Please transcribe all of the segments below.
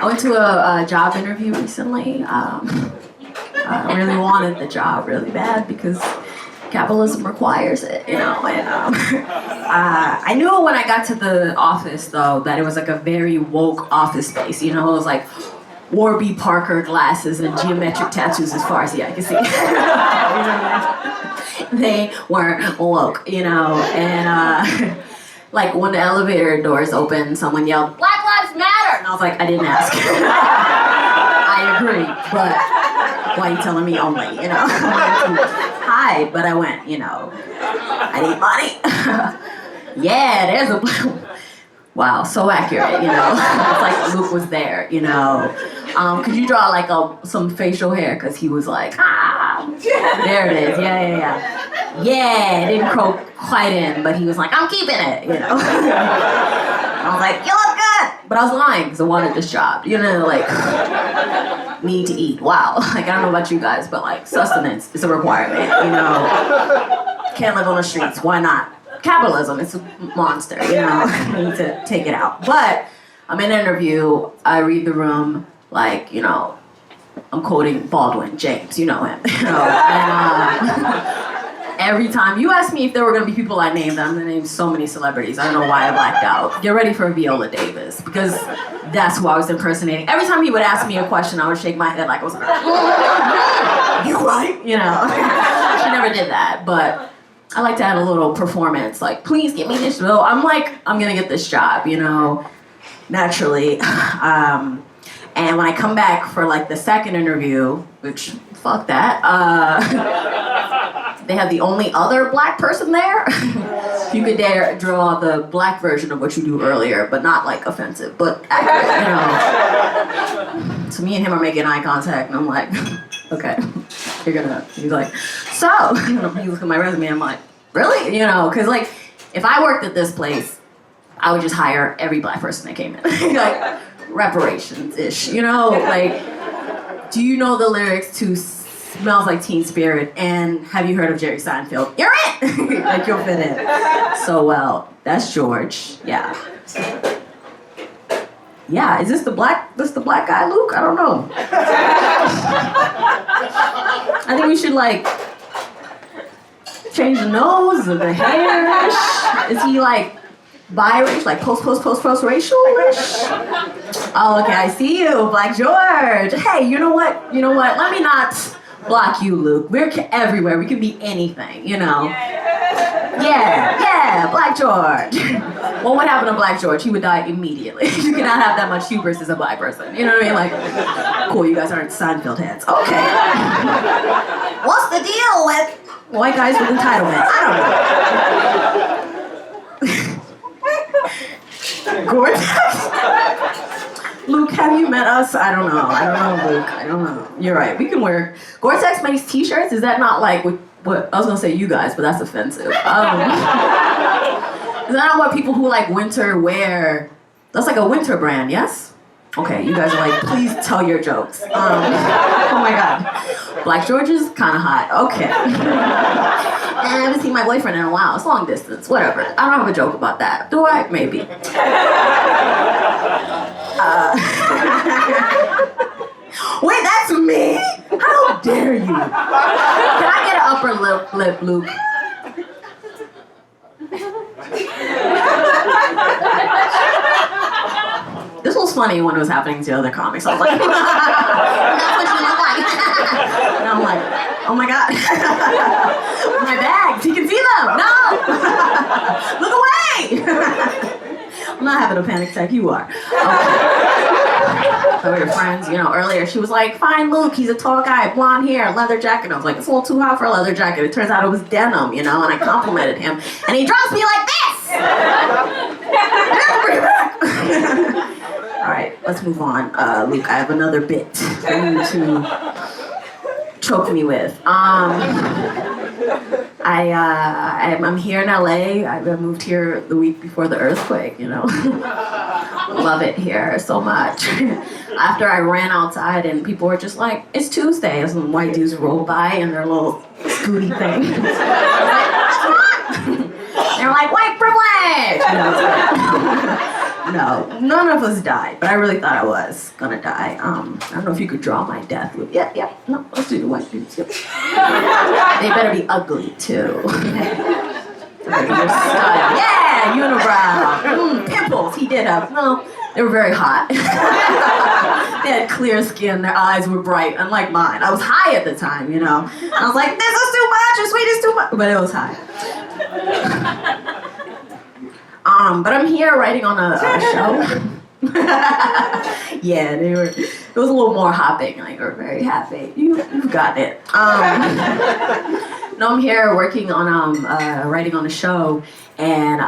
I went to a job interview recently. I really wanted the job really bad because capitalism requires it, you know. And I knew when I got to the office, though, that it was like a very woke office space. You know, it was like Warby Parker glasses and geometric tattoos as far as the eye could see. They weren't woke, you know. And like when the elevator doors opened, someone yelled, "Black Lives Matter!" And I was like, I didn't ask. I agree, but why are you telling me only, you know? Hi, but I went, you know, I need money. Yeah, there's a... Wow, so accurate, you know? It's like Luke was there, you know? Could you draw like some facial hair? Because he was like, there it is, yeah. Yeah, it didn't croak quite in, but he was like, I'm keeping it, you know? I was like, you look good! But I was lying because I wanted this job, you know, like, need to eat, wow. Like, I don't know about you guys, but like, sustenance is a requirement, you know? Can't live on the streets, why not? Capitalism, it's a monster, you know? I need to take it out. But I'm in an interview, I read the room, like, you know, I'm quoting Baldwin, James, you know him, you know? And, every time you ask me if there were going to be people I named, I'm going to name so many celebrities. I don't know why I blacked out. Get ready for Viola Davis, because that's who I was impersonating. Every time he would ask me a question, I would shake my head like I was like, you right? You know, she never did that, but I like to add a little performance, like, please give me this. So I'm like, I'm going to get this job, you know, naturally. And when I come back for like the second interview, which, fuck that, they have the only other black person there. You could dare draw the black version of what you do earlier, but not like offensive, but accurate, you know. So me and him are making eye contact, and I'm like, okay, he's like, so, you look at my resume, I'm like, really? You know, because like, if I worked at this place, I would just hire every black person that came in. Like, reparations-ish, you know, like, do you know the lyrics to Smells Like Teen Spirit, and have you heard of Jerry Seinfeld? You're in! Like, you'll fit in so well. That's George, yeah. Yeah, is this the black guy, Luke? I don't know. I think we should, like, change the nose or the hair. Is he, like, biracial, like post-racial-ish? Oh, okay, I see you, Black George. Hey, you know what? Let me not block you, Luke. We're everywhere. We can be anything, you know? Yeah, Black George. Well, what happened to Black George? He would die immediately. You cannot have that much hubris as a black person. You know what I mean? Like, cool, you guys aren't Seinfeld heads. Okay. What's the deal with white guys with entitlement? I don't know. Gore-Tex? Luke, have you met us? I don't know, Luke. I don't know. You're right. We can wear... Gore-Tex makes t-shirts? Is that not like what... I was going to say you guys, but that's offensive. Is that not what people who like winter wear? That's like a winter brand, yes? Okay, you guys are like, please tell your jokes. Oh my God. Black George is kind of hot. Okay. And I haven't seen my boyfriend in a while. It's long distance, whatever. I don't have a joke about that. Do I? Maybe. Wait, that's me? How dare you? Can I get an upper lip, Luke? This was funny when it was happening to other comics. I was like, that's what you look like. And I'm like, oh my God. My bags, he can see them. No. Look away. I'm not having a panic attack, you are. Okay. So we were friends, you know, earlier she was like, fine, Luke, he's a tall guy, blonde hair, leather jacket. I was like, it's a little too hot for a leather jacket. It turns out it was denim, you know, and I complimented him. And he drops me like this! Bring it back! All right, let's move on. Luke, I have another bit for you to choke me with. I'm here in LA. I moved here the week before the earthquake, you know. Love it here so much. After I ran outside and people were just like, it's Tuesday, and some white dudes rolled by in their little scooty thing. I was like, what's wrong? They were like, white privilege! You know, No, none of us died, but I really thought I was gonna die. I don't know if you could draw my death with. Yeah. No, let's do the white dudes. Yep. They better be ugly too. Yeah, unibrow. Pimples. He did have. No, they were very hot. They had clear skin. Their eyes were bright, unlike mine. I was high at the time, you know. I was like, this is too much. Your sweet is too much, but it was high. But I'm here writing on a show. Yeah, it was a little more hopping. Like, we're very happy. You've got it. No, I'm here working on writing on a show, and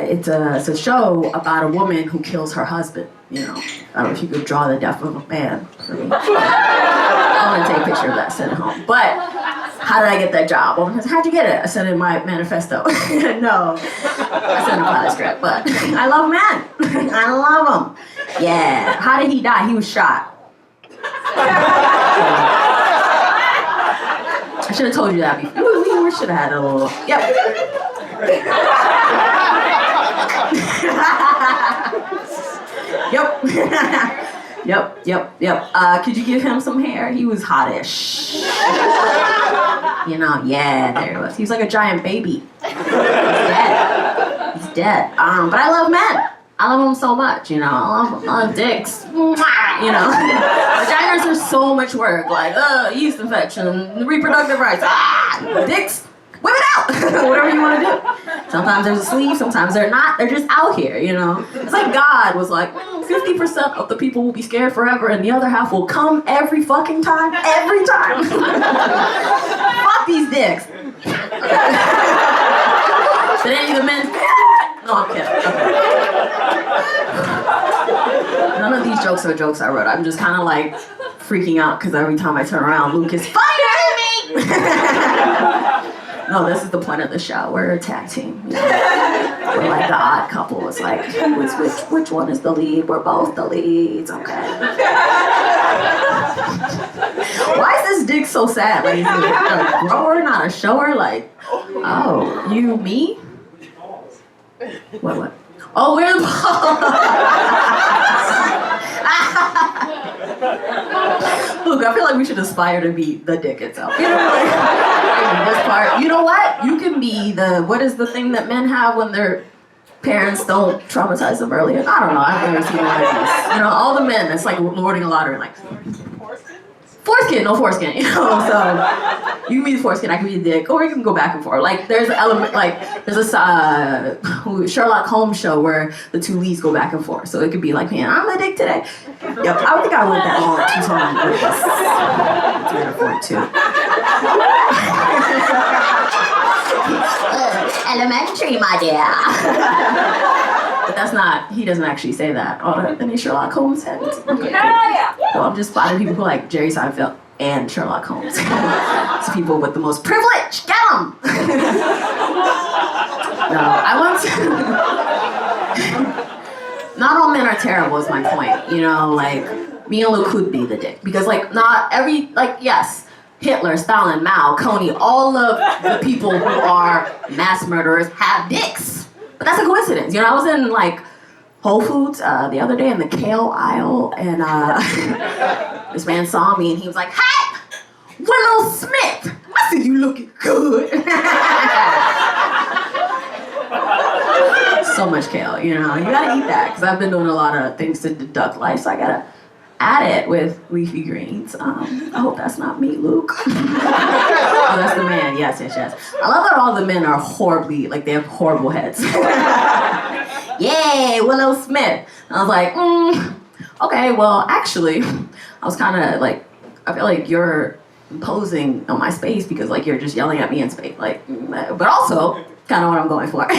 it's a show about a woman who kills her husband. You know, I don't know if you could draw the death of a man for me. I want to take a picture of that, send it home. But how did I get that job? Well, how'd you get it? I sent in my manifesto. No, I sent a pilot script. But I love men. I love them. Yeah. How did he die? He was shot. I should have told you that before. We should have had a little. Yep. Yep. Could you give him some hair? He was hottish. You know, yeah, there he was. He was like a giant baby. He's dead. But I love men. I love them so much, you know. I love dicks. You know. Vaginas are so much work. Like, yeast infection, reproductive rights. Dicks. Whip it out! Whatever you want to do. Sometimes there's a sleeve, sometimes they're not. They're just out here, you know? It's like God was like, 50% of the people will be scared forever and the other half will come every fucking time. Every time. Fuck these dicks. Did any of the men... No, I'm kidding. Okay. None of these jokes are jokes I wrote. I'm just kind of like freaking out because every time I turn around, Luke is fighting me! No, this is the point of the show. We're a tag team. You know? We're like the odd couple. It's like, which one is the lead? We're both the leads, okay. Why is this dick so sad? Like, is it a grower, not a shower? Like, oh, you, me? What? Oh, we're the Look, I feel like we should aspire to be the dick itself. You know, like, this part. You know what? You can be what is the thing that men have when their parents don't traumatize them earlier? I don't know. I've never seen one of these. You know, all the men, it's like lording a lottery. Like, foreskin, no foreskin, you know, so you can be the foreskin, I can be the dick, or you can go back and forth. Like, there's an element, like, there's a Sherlock Holmes show where the two leads go back and forth, so it could be like, man, I'm the dick today. Yep, I don't think I went that long, 2 elementary, my dear. But that's not, he doesn't actually say that. Any Sherlock Holmes had it. Okay. Yeah. So I'm just spotting people who like Jerry Seinfeld and Sherlock Holmes. It's people with the most privilege. Get them! No, I want to... Not all men are terrible is my point. You know, like, me and Luke could be the dick. Because, like, not every, like, yes, Hitler, Stalin, Mao, Coney, all of the people who are mass murderers have dicks. But that's a coincidence. You know, I was in, like, Whole Foods the other day in the kale aisle, and this man saw me, and he was like, "Hey, Willow Smith!" I said, "You looking good." So much kale, you know. You gotta eat that, because I've been doing a lot of things to deduct life, so I gotta add it with leafy greens. I hope that's not me, Luke. Oh, that's the man. Yes. I love that all the men are horribly, like, they have horrible heads. Yay, Willow Smith. And I was like, okay, well, actually, I was kind of like, I feel like you're imposing on my space because, like, you're just yelling at me in space. Like, but also, kind of what I'm going for. Like,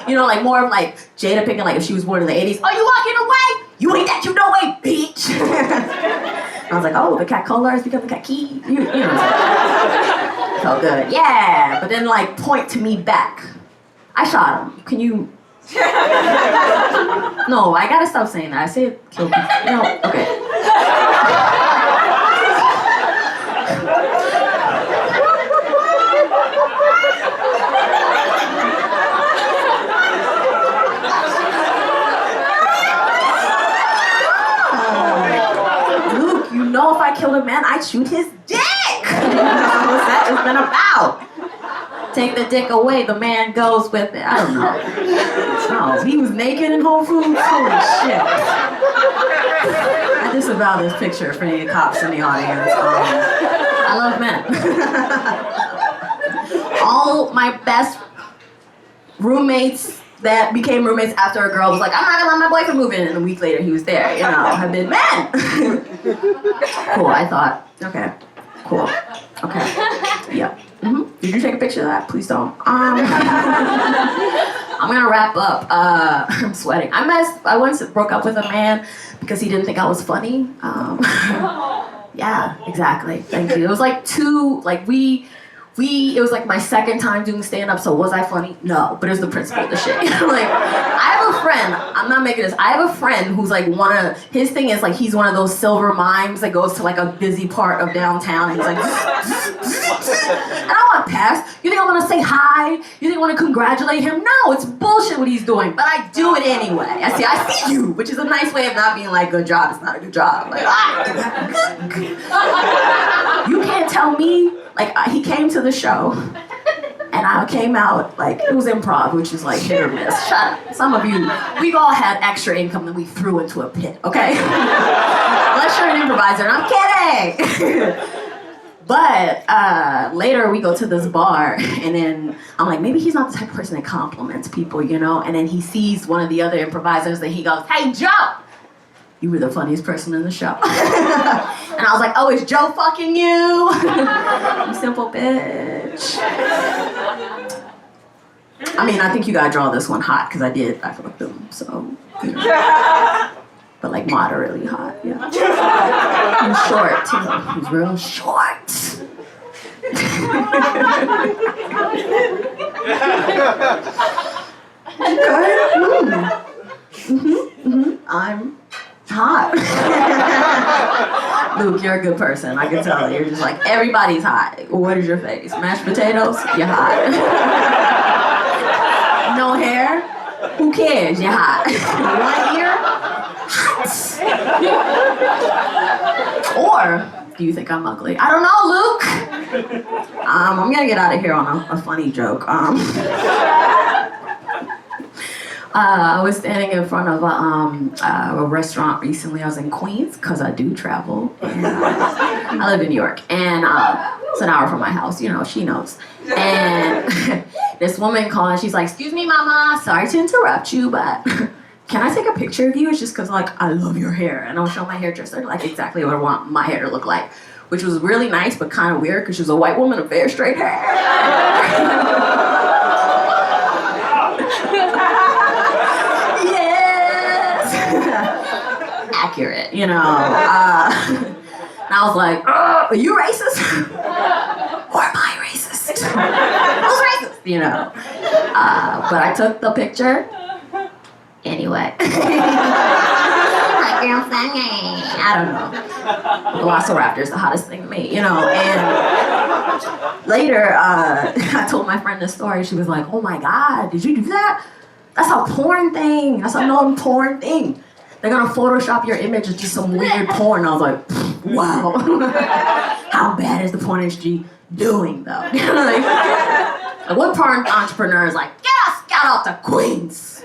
you know, like, more of, like, Jada Pinkett, like, if she was born in the 80s, "Are you walking away? You ain't that you no way, bitch." I was like, oh, the cat color has become the cat key. You know. Felt good. Yeah. But then, like, point to me back. I shot him. Can you... No, I gotta stop saying that. I say it kill people. No, okay. shoot his dick. That's what that has been about. Take the dick away, the man goes with it. I don't know. No, he was naked in Whole Foods? Holy shit. I disavow this picture for any cops in the audience. I love men. All my best roommates that became roommates after a girl was like, I'm not gonna let my boyfriend move in, and a week later he was there, you know, have been men. Cool, I thought, okay, cool, okay, yeah. Did you take a picture of that? Please don't. I'm gonna wrap up. I'm sweating. I once broke up with a man because he didn't think I was funny. Yeah, exactly. Thank you. It was like it was like my second time doing stand-up, so was I funny? No, but it was the principle of the shit. Like, I have a friend, I'm not making this, I have a friend who's like his thing is like he's one of those silver mimes that goes to like a busy part of downtown and he's like, and I want to pass. You think I want to say hi? You think I want to congratulate him? No, it's bullshit what he's doing, but I do it anyway. I see you, which is a nice way of not being like, good job, it's not a good job. Like, you can't tell me. Like, he came to the show, and I came out, like, it was improv, which is like hit or miss. Shut up. Some of you, we've all had extra income that we threw into a pit, okay? Unless you're an improviser, and I'm kidding! But later we go to this bar, and then I'm like, maybe he's not the type of person that compliments people, you know? And then he sees one of the other improvisers, and he goes, hey, Joe! You were the funniest person in the show. And I was like, oh, is Joe fucking you? You simple bitch. I mean, I think you gotta draw this one hot, because I fucked him, so. You know. But like moderately hot, yeah. He's short, too. He's real short. Okay. I'm hot. Luke, you're a good person. I can tell. You're just like, everybody's hot. What is your face? Mashed potatoes? You're hot. No hair? Who cares? You're hot. One ear? Hot. Or do you think I'm ugly? I don't know, Luke. I'm gonna get out of here on a funny joke. I was standing in front of a restaurant recently. I was in Queens, because I do travel. And, I live in New York, and it's an hour from my house, you know, she knows. And this woman called, and she's like, excuse me, mama, sorry to interrupt you, but can I take a picture of you? It's just because, like, I love your hair, and I'll show my hairdresser, like, exactly what I want my hair to look like, which was really nice, but kind of weird, because she was a white woman with very straight hair. Accurate, you know. And I was like, are you racist? Or am I racist? Who's racist? You know. But I took the picture anyway. Like, girl, I don't know. Velociraptor's the hottest thing to me, you know. And later, I told my friend this story. She was like, oh my God, did you do that? That's a porn thing. That's a known porn thing. They're gonna Photoshop your image as just some weird porn. I was like, wow. How bad is the porn industry doing, though? Like, what porn entrepreneur is like, get us out to Queens.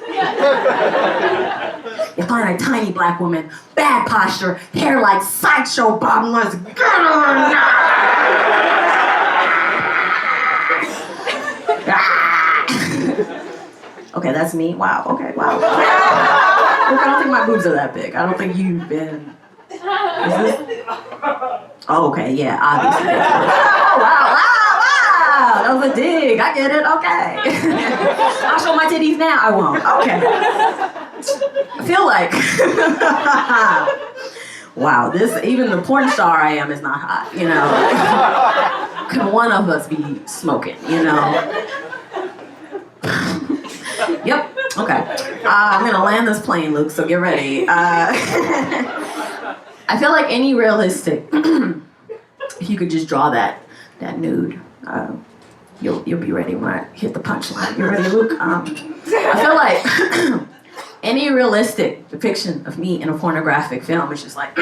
You find a tiny black woman, bad posture, hair like sideshow Bob Marley's. Okay, that's me. Wow. Okay, wow. Look, I don't think my boobs are that big. I don't think you've been. Is this? Oh, okay, yeah, obviously. Oh, wow. That was a dig. I get it. Okay. I'll show my titties now. I won't. Okay. I feel like. Wow, even the porn star I am is not hot, you know. Could one of us be smoking, you know? Yep. Okay. I'm gonna land this plane, Luke, so get ready. I feel like any realistic, if you could just draw that nude, you'll be ready when I hit the punchline. You ready, Luke? I feel like any realistic depiction of me in a pornographic film is just like,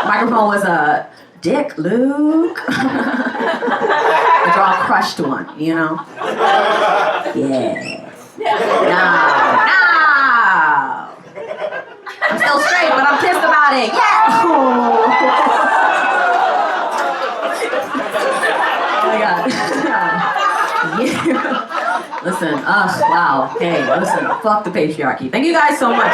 Microphone was a dick, Luke. The girl crushed one, you know? Yeah. No. I'm still straight, but I'm pissed about it. Yeah. Oh my God. Yeah. Listen, wow. Hey, listen, fuck the patriarchy. Thank you guys so much.